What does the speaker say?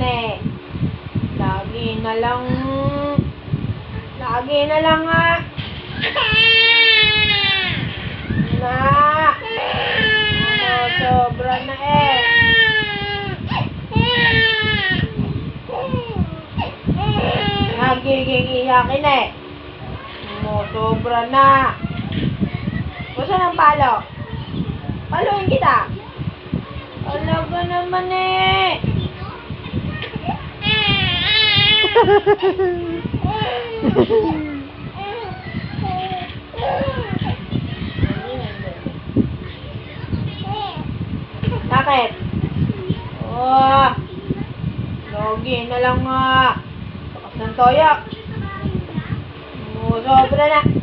eh. Lagi na lang nga. Sobra na eh. Nagiging iyakin eh. Sobra na. Gusto ng palo? Paluin kita. Alaga naman eh. Bakit? Oh, logi na lang nga. Takas ng toyo. Sobra na.